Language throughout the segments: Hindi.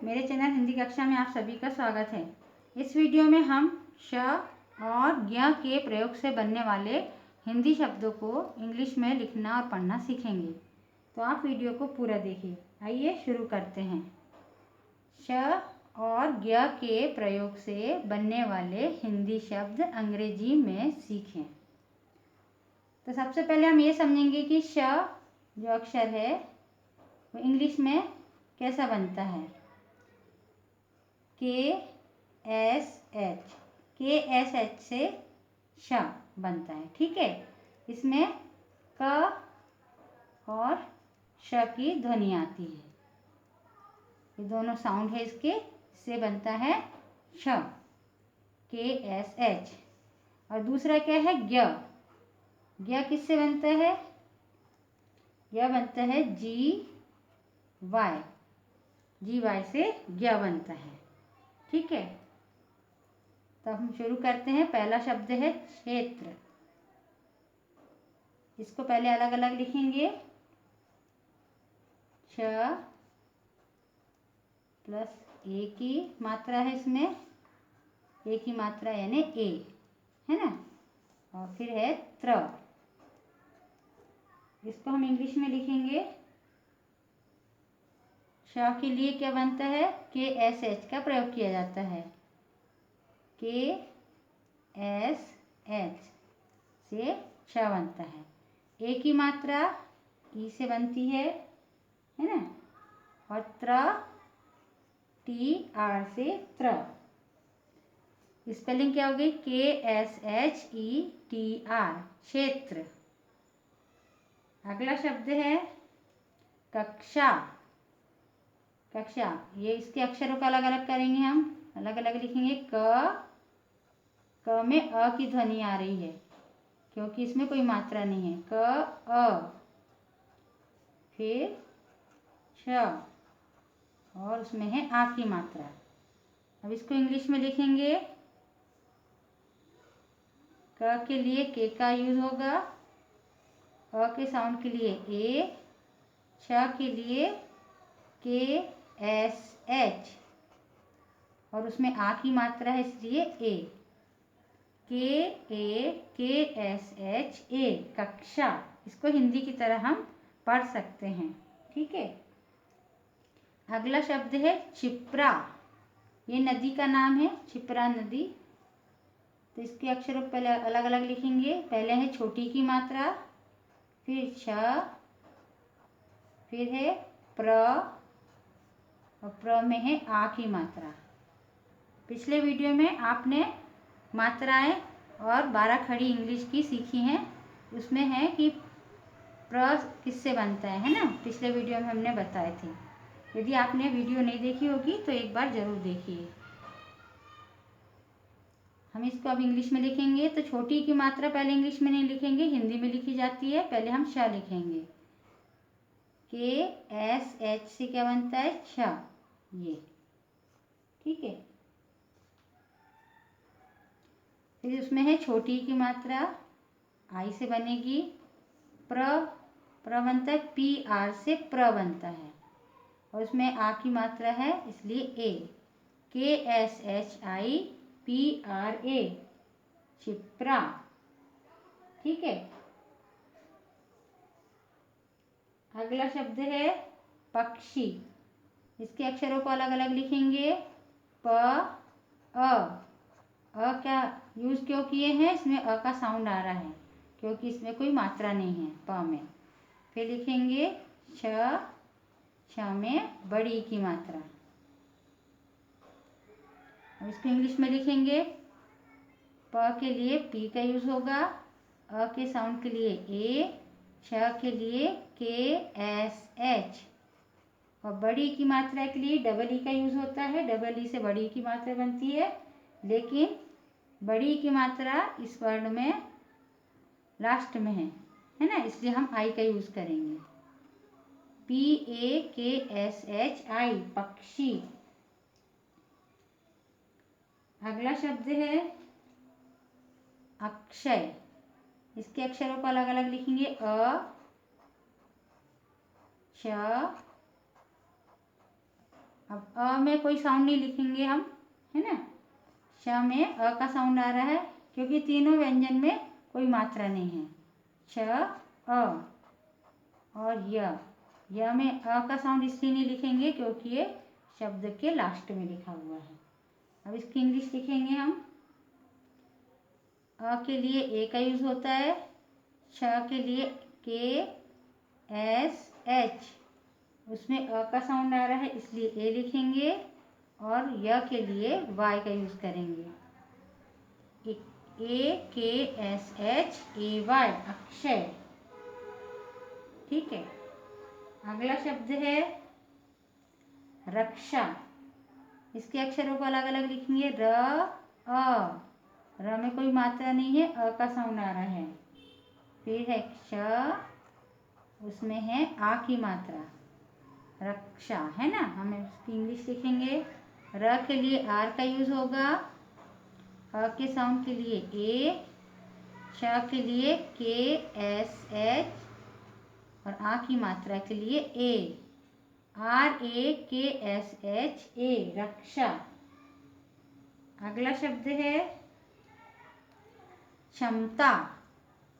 मेरे चैनल हिंदी कक्षा में आप सभी का स्वागत है। इस वीडियो में हम श और ज्ञ के प्रयोग से बनने वाले हिंदी शब्दों को इंग्लिश में लिखना और पढ़ना सीखेंगे। तो आप वीडियो को पूरा देखिए। आइए शुरू करते हैं। श और ज्ञ के प्रयोग से बनने वाले हिंदी शब्द अंग्रेजी में सीखें। तो सबसे पहले हम ये समझेंगे कि श जो अक्षर है वो इंग्लिश में कैसा बनता है। के एस एच से श बनता है। ठीक है, इसमें क और श की ध्वनि आती है। ये दोनों साउंड है इसके, से बनता है श, KSH। और दूसरा क्या है ज्ञ। ज्ञ किससे बनता है? ज्ञ बनता है GY से ज्ञ बनता है। ठीक है, तो हम शुरू करते हैं। पहला शब्द है क्षेत्र। इसको पहले अलग अलग लिखेंगे। छ प्लस ए की मात्रा है इसमें, ए की मात्रा यानी ए है ना, और फिर है त्र। इसको हम इंग्लिश में लिखेंगे। श के लिए क्या बनता है? KSH का प्रयोग किया जाता है। KSH से श बनता है। ए की मात्रा ई से बनती है ना, और त्र TR से त्र। स्पेलिंग क्या हो गई? KSHETR, क्षेत्र। अगला शब्द है कक्षा। कक्षा, ये इसके अक्षरों को अलग अलग करेंगे, हम अलग अलग लिखेंगे। क में अ की ध्वनि आ रही है क्योंकि इसमें कोई मात्रा नहीं है। क अ, फिर श और उसमें है आ की मात्रा। अब इसको इंग्लिश में लिखेंगे। क के लिए के का यूज होगा, अ के साउंड के लिए ए, श के लिए KSH और उसमें आ की मात्रा है इसलिए ए। KAKSHA, कक्षा। इसको हिंदी की तरह हम पढ़ सकते हैं। ठीक है, अगला शब्द है क्षिप्रा। ये नदी का नाम है, क्षिप्रा नदी। तो इसके अक्षरों को पहले अलग अलग लिखेंगे। पहले है छोटी की मात्रा, फिर छ, फिर है प्र, और प्र में है आ की मात्रा। पिछले वीडियो में आपने मात्राएं और 12 खड़ी इंग्लिश की सीखी हैं। उसमें है कि प्र किससे बनता है ना, पिछले वीडियो में हमने बताए थे। यदि आपने वीडियो नहीं देखी होगी तो एक बार जरूर देखिए। हम इसको अब इंग्लिश में लिखेंगे। तो छोटी की मात्रा पहले इंग्लिश में नहीं लिखेंगे, हिंदी में लिखी जाती है। पहले हम श लिखेंगे। KSH से क्या बनता है? छ, ये। ठीक है, फिर उसमें है छोटी की मात्रा, आई से बनेगी। प्र बनता है PR से प्र बनता है, और उसमें आ की मात्रा है इसलिए ए। KSHIPRA, क्षिप्रा। ठीक है, अगला शब्द है पक्षी। इसके अक्षरों को अलग अलग लिखेंगे। अ क्या यूज क्यों किए हैं? इसमें अ का साउंड आ रहा है क्योंकि इसमें कोई मात्रा नहीं है प में। फिर लिखेंगे छ में बड़ी की मात्रा। अब इसको इंग्लिश में लिखेंगे। प के लिए P का यूज होगा, अ के साउंड के लिए ए, छ के लिए KSH, और बड़ी की मात्रा के लिए डबल ई का यूज होता है। डबल ई से बड़ी की मात्रा बनती है, लेकिन बड़ी की मात्रा इस वर्ड में लास्ट में है ना, इसलिए हम आई का यूज करेंगे। PAKSHI, पक्षी। अगला शब्द है अक्षय। इसके अक्षरों को अलग अलग लिखेंगे। छ, अब अ में कोई साउंड नहीं लिखेंगे हम, है ना। श में अ का साउंड आ रहा है क्योंकि तीनों व्यंजन में कोई मात्रा नहीं है। छ अ और य में अ का साउंड इसलिए नहीं लिखेंगे क्योंकि ये शब्द के लास्ट में लिखा हुआ है। अब इसकी इंग्लिश लिखेंगे हम। अ के लिए ए का यूज होता है, छ के लिए के एस एच, उसमें अ का साउंड आ रहा है इसलिए ए लिखेंगे, और य के लिए वाई का यूज करेंगे, A K S H A Y, Akshay. ठीक है। अगला शब्द है रक्षा। इसके अक्षरों को अलग अलग लिखेंगे। र अ, र में कोई मात्रा नहीं है, अ का साउंड आ रहा है। फिर है क्ष, उसमें है आ की मात्रा, रक्षा, है ना। हम इसकी इंग्लिश लिखेंगे। र के लिए आर का यूज होगा, अ के साउंड के लिए ए, श के लिए के एस एच और आ की मात्रा के लिए ए, R A K S H ए, रक्षा। अगला शब्द है क्षमता।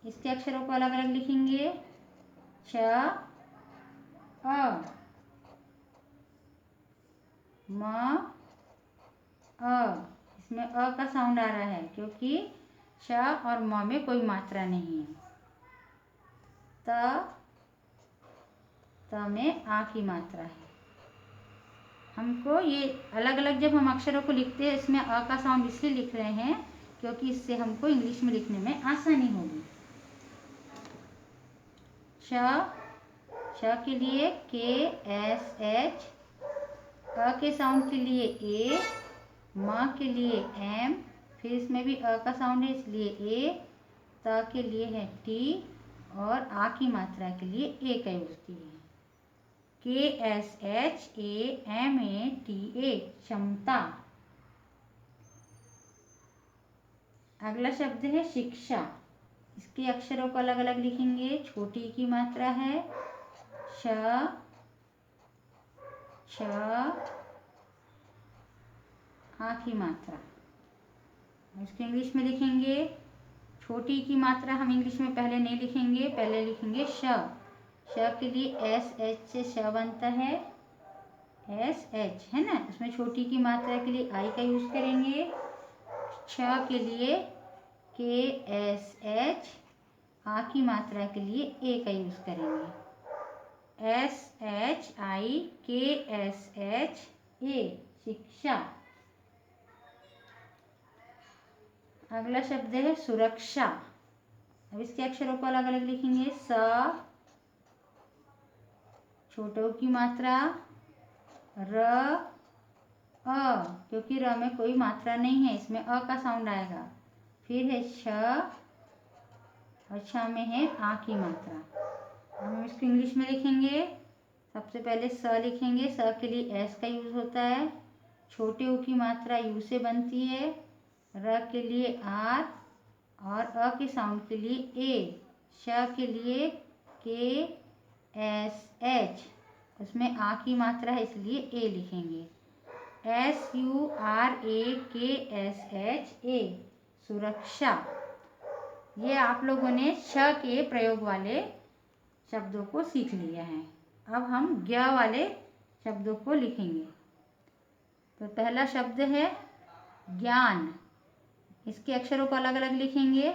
इसके अक्षरों को अलग अलग लिखेंगे। छ अ, म अ, इसमें अ का साउंड आ रहा है क्योंकि श और म में कोई मात्रा नहीं है। त में आ की मात्रा है। हमको ये अलग अलग जब हम अक्षरों को लिखते हैं इसमें अ का साउंड इसलिए लिख रहे हैं क्योंकि इससे हमको इंग्लिश में लिखने में आसानी होगी। श के लिए के एस एच, अ के साउंड के लिए ए, म के लिए एम, फिर इसमें भी अ का साउंड है इसलिए ए, त के लिए है टी और आ की मात्रा के लिए ए का यूज किए हैं। K S H A M A T A, क्षमता। अगला शब्द है शिक्षा। इसके अक्षरों को अलग अलग लिखेंगे। छोटी की मात्रा है श, छ, आ की मात्रा। इसको इंग्लिश में लिखेंगे। छोटी की मात्रा हम इंग्लिश में पहले नहीं लिखेंगे, पहले लिखेंगे श। श के लिए एस एच से श बनता है, एस एच, है ना। उसमें छोटी की मात्रा के लिए आई का यूज करेंगे। छ के लिए के एस एच, आ की मात्रा के लिए ए का यूज करेंगे। एस एच आई के एस एच ए, शिक्षा। अगला शब्द है सुरक्षा। अब इसके अक्षरों को अलग अलग लिखेंगे। स, छोटों की मात्रा, र अ, क्योंकि र में कोई मात्रा नहीं है इसमें अ का साउंड आएगा। फिर है छ और छ में है आ की मात्रा। हम इसको इंग्लिश में लिखेंगे। सबसे पहले स लिखेंगे। स के लिए एस का यूज होता है। छोटे ऊ की मात्रा यू से बनती है। र के लिए आर और अ के साउंड के लिए ए। श के लिए के एस एच, उसमें आ की मात्रा है इसलिए ए लिखेंगे। S U R A K S H ए, सुरक्षा। ये आप लोगों ने श के प्रयोग वाले शब्दों को सीख लिया है। अब हम ज्ञ वाले शब्दों को लिखेंगे। तो पहला शब्द है ज्ञान। इसके अक्षरों को अलग अलग लिखेंगे।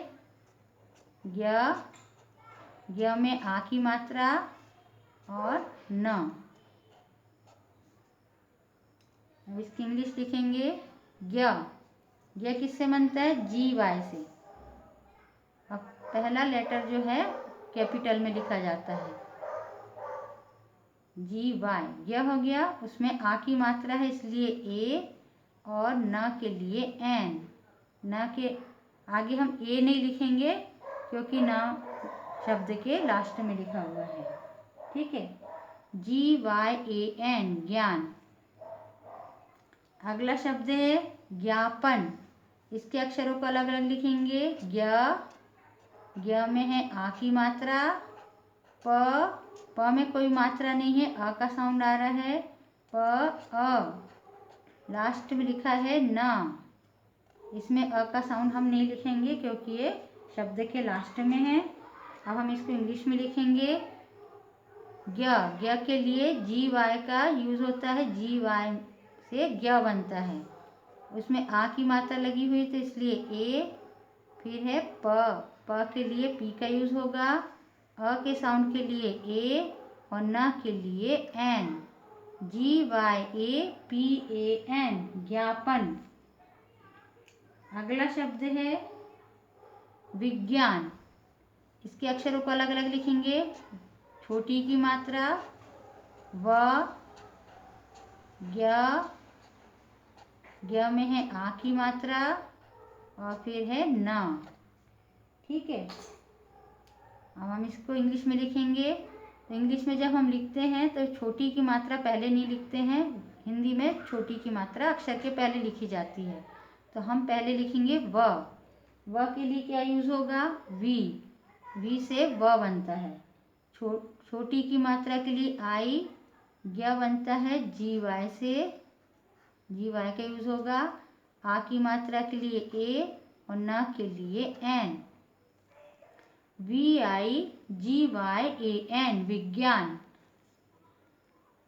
ज्ञ, ज्ञ में आ की मात्रा और न। अब इसकी इंग्लिश लिखेंगे। ज्ञ, ज्ञ किससे बनता है? जी वाई से। अब पहला लेटर जो है कैपिटल में लिखा जाता है, जी वाई। ज्ञ हो गया, उसमें आ की मात्रा है इसलिए ए और न के लिए एन। न के आगे हम ए नहीं लिखेंगे क्योंकि न शब्द के लास्ट में लिखा हुआ है। ठीक है, जी वाई ए एन, ज्ञान। अगला शब्द है ज्ञापन। इसके अक्षरों को अलग अलग लिखेंगे। ज्ञ, ज्ञ में है आ की मात्रा। प में कोई मात्रा नहीं है, अ का साउंड आ रहा है। प अ, लास्ट में लिखा है न, इसमें अ का साउंड हम नहीं लिखेंगे क्योंकि ये शब्द के लास्ट में है। अब हम इसको इंग्लिश में लिखेंगे। ज्ञ, ज्ञ के लिए जी वाई का यूज होता है, जी वाई से ज्ञ बनता है। उसमें आ की मात्रा लगी हुई तो इसलिए ए, फिर है प के लिए पी का यूज होगा, अ के साउंड के लिए ए और न के लिए एन, GYAPAN, ज्ञापन। अगला शब्द है विज्ञान। इसके अक्षरों को अलग अलग लिखेंगे। छोटी की मात्रा व, ज्ञ, ज्ञ में है आ की मात्रा और फिर है न। ठीक है, अब हम इसको इंग्लिश में लिखेंगे। तो इंग्लिश में जब हम लिखते हैं तो छोटी की मात्रा पहले नहीं लिखते हैं। हिंदी में छोटी की मात्रा अक्षर के पहले लिखी जाती है, तो हम पहले लिखेंगे व के लिए क्या यूज होगा, वी से व बनता है। छोटी की मात्रा के लिए आई, ज्ञ बनता है GY से, GY का यूज होगा। आ की मात्रा के लिए ए और न के लिए एन, VIGYAN, विज्ञान।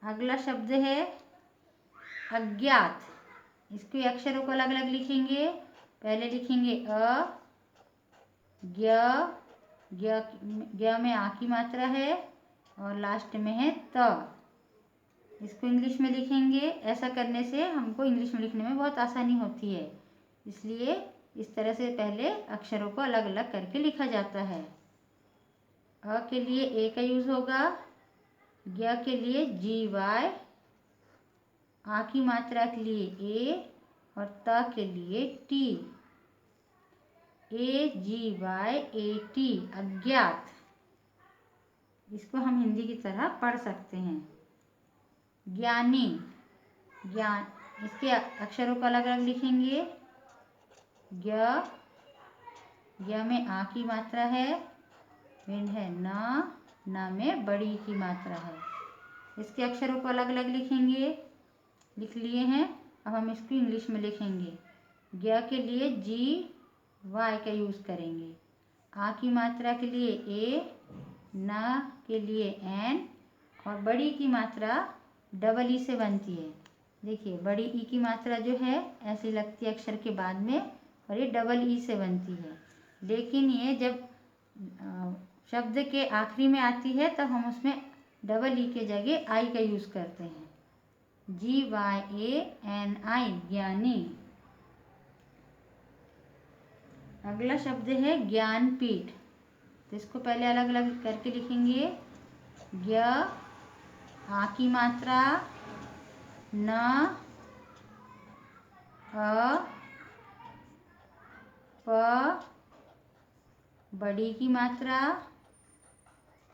अगला शब्द है अज्ञात। इसके अक्षरों को अलग अलग लिखेंगे। पहले लिखेंगे अ, ज्ञ, ज्ञ में आ की मात्रा है और लास्ट में है त। इसको इंग्लिश में लिखेंगे। ऐसा करने से हमको इंग्लिश में लिखने में बहुत आसानी होती है, इसलिए इस तरह से पहले अक्षरों को अलग अलग करके लिखा जाता है। अ के लिए ए का यूज होगा, ज्ञ के लिए GY, आ की मात्रा के लिए ए और त के लिए टी, AGYAT, अज्ञात। इसको हम हिंदी की तरह पढ़ सकते हैं। ज्ञानी, ज्ञान। इसके अक्षरों को अलग अलग लिखेंगे। ज्ञ, ज्ञ में आ की मात्रा है, फिर है न में बड़ी की मात्रा है। इसके अक्षरों को अलग अलग लिखेंगे। लिख लिए हैं। अब हम इसको इंग्लिश में लिखेंगे। ज्ञ के लिए GY का यूज करेंगे। आ की मात्रा के लिए ए, न के लिए एन और बड़ी की मात्रा डबल ई से बनती है। देखिए बड़ी ई की मात्रा जो है ऐसी लगती है अक्षर के बाद में और ये डबल ई से बनती है, लेकिन ये जब शब्द के आखिरी में आती है तब हम उसमें डबल ई के जगह आई का यूज करते हैं। GYANI, ज्ञानी। अगला शब्द है ज्ञानपीठ। तो इसको पहले अलग अलग करके लिखेंगे। ज्ञ, आ की मात्रा, न, अ, प, बड़ी की मात्रा,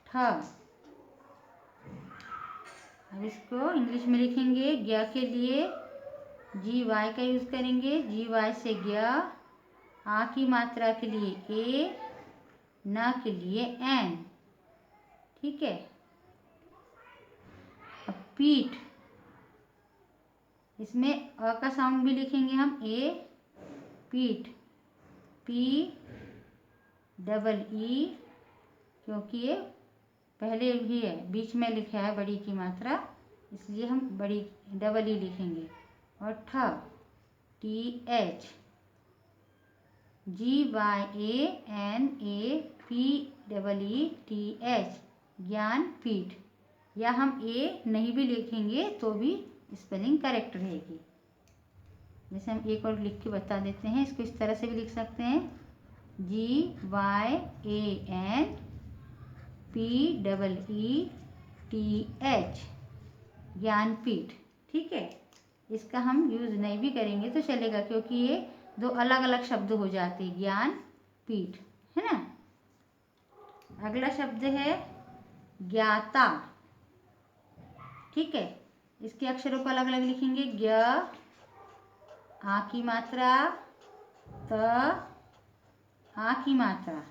ठ। अब इसको इंग्लिश में लिखेंगे। ज्ञ के लिए GY का यूज करेंगे। GY से ज्ञ, आ की मात्रा के लिए ए, न के लिए एन। ठीक है, अब पीठ। इसमें अ का साउंड भी लिखेंगे हम, ए, पीठ, PEE, क्योंकि ये पहले भी है, बीच में लिखा है बड़ी की मात्रा, इसलिए हम बड़ी डबल ई लिखेंगे। और ठ, TH, GYANAPEETH, ज्ञानपीठ। या हम ए नहीं भी लिखेंगे तो भी स्पेलिंग करेक्ट रहेगी। जैसे हम एक और लिख के बता देते हैं, इसको इस तरह से भी लिख सकते हैं, GYANPEETH, ज्ञानपीठ। ठीक है, इसका हम यूज नहीं भी करेंगे तो चलेगा क्योंकि ये दो अलग अलग शब्द हो जाते हैं, ज्ञानपीठ, है ना। अगला शब्द है ज्ञाता। ठीक है, इसके अक्षरों को अलग अलग लिखेंगे। ज्ञ, आ की मात्रा, त, आ की मात्रा।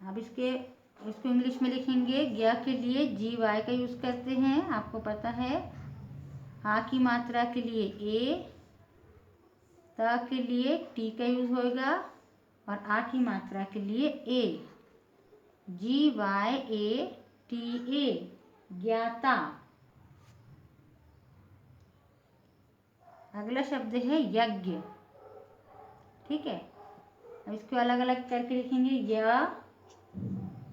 अब इसको इंग्लिश में लिखेंगे। ज्ञ के लिए GY का यूज करते हैं, आपको पता है। आ की मात्रा के लिए ए, त के लिए टी का यूज होगा और आ की मात्रा के लिए ए, GYATA, ज्ञाता। अगला शब्द है यज्ञ। ठीक है, अब इसको अलग अलग करके लिखेंगे।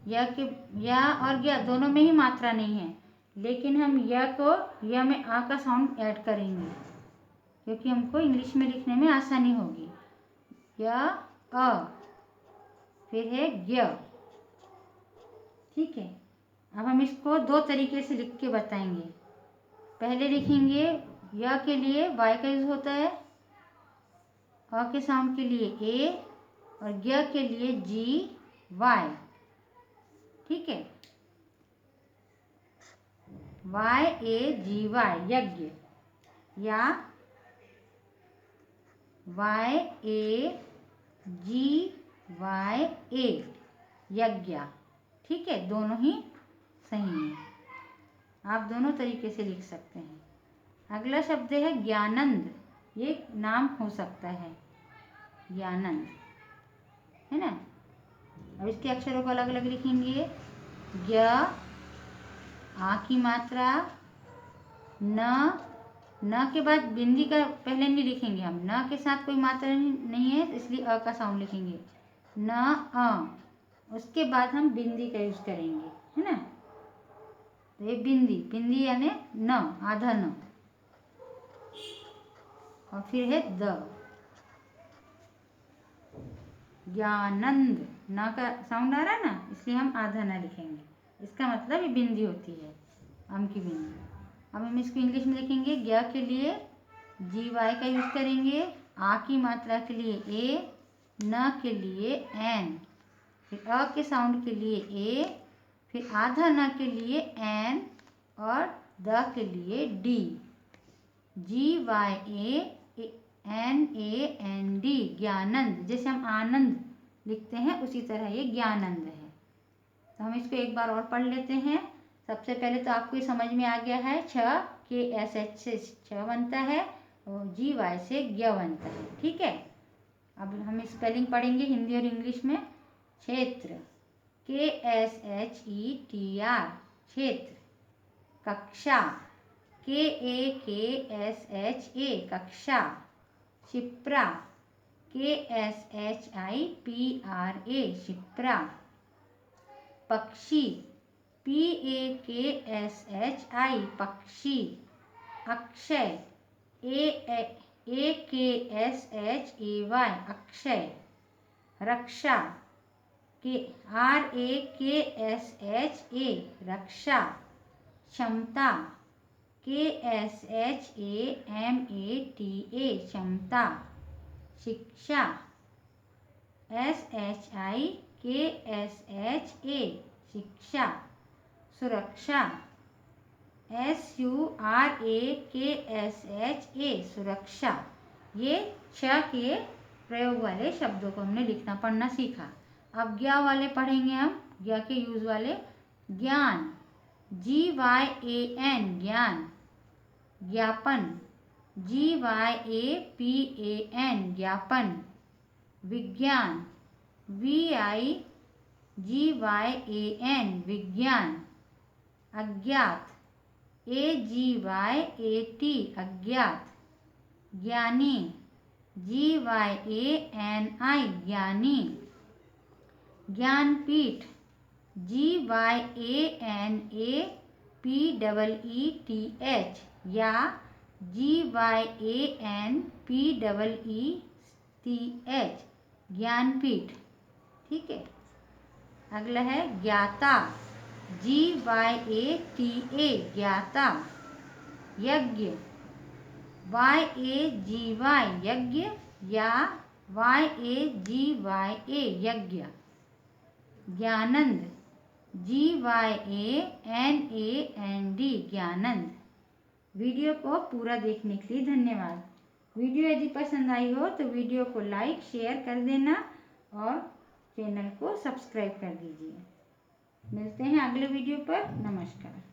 य के या और य दोनों में ही मात्रा नहीं है, लेकिन हम य को य में आ का साउंड ऐड करेंगे क्योंकि हमको इंग्लिश में लिखने में आसानी होगी। य अ, फिर है य। ठीक है, अब हम इसको दो तरीके से लिख के बताएंगे। पहले लिखेंगे य के लिए वाई का यूज होता है, अ के साउंड के लिए ए और य के लिए GY। ठीक है, YAGY, यज्ञ, या YAGYA, यज्ञ। ठीक है, दोनों ही सही है, आप दोनों तरीके से लिख सकते हैं। अगला शब्द है ज्ञानंद। ये नाम हो सकता है, ज्ञानंद, है ना। अब इसके अक्षरों को अलग अलग लिखेंगे। य, आ की मात्रा, न के बाद बिंदी का पहले नहीं लिखेंगे हम, न के साथ कोई मात्रा नहीं है इसलिए अ का साउंड लिखेंगे। न अ, उसके बाद हम बिंदी का यूज करेंगे, है ना। तो ये बिंदी यानी न, आधा न, और फिर है द, ज्ञानंद। न का साउंड आ रहा है ना, इसलिए हम आधा न लिखेंगे, इसका मतलब ये बिंदी होती है, अम की बिंदी। अब हम इसको इंग्लिश में लिखेंगे। ज्ञ के लिए GY का यूज करेंगे, आ की मात्रा के लिए ए, न के लिए एन, फिर अ के साउंड के लिए ए, फिर आधा न के लिए एन और द के लिए डी, GYANAND, ज्ञानंद। जैसे हम आनंद लिखते हैं उसी तरह ये ज्ञानंद है। तो हम इसको एक बार और पढ़ लेते हैं। सबसे पहले तो आपको ये समझ में आ गया है, KSH से छ बनता है और GY से ज्ञ बनता है। ठीक है, अब हम स्पेलिंग पढ़ेंगे हिंदी और इंग्लिश में। क्षेत्र, KSHETR, क्षेत्र। कक्षा, KAKSHA, कक्षा। शिप्रा, KSHIPRA, शिप्रा। पक्षी, PAKSHI, पक्षी। अक्षय, AKSHAY, अक्षय। रक्षा, RAKSHA, रक्षा। क्षमता, KSHAMATA, क्षमता। शिक्षा, SHIKSHA, शिक्षा। सुरक्षा, SURAKSHA, सुरक्षा। ये क्ष के प्रयोग वाले शब्दों को हमने लिखना पढ़ना सीखा। अब ज्ञ वाले पढ़ेंगे हम, ज्ञ के यूज वाले। ज्ञान, GYAN, ज्ञान। ज्ञापन, GYAPAN, ज्ञापन। विज्ञान, VIGYAN, विज्ञान। अज्ञात, AGYAT, अज्ञात। ज्ञानी, GYANI, ज्ञानी। ज्ञानपीठ, GYANAPEETH या GYANPEETH, ज्ञानपीठ। ठीक है, अगला है ज्ञाता, GYATA, ज्ञाता। यज्ञ, YAGY, यज्ञ या YAGYA, यज्ञ। ज्ञानंद, GYANAND, ज्ञानंद। वीडियो को पूरा देखने के लिए धन्यवाद। वीडियो यदि पसंद आई हो तो वीडियो को लाइक शेयर कर देना और चैनल को सब्सक्राइब कर दीजिए। मिलते हैं अगले वीडियो पर। नमस्कार।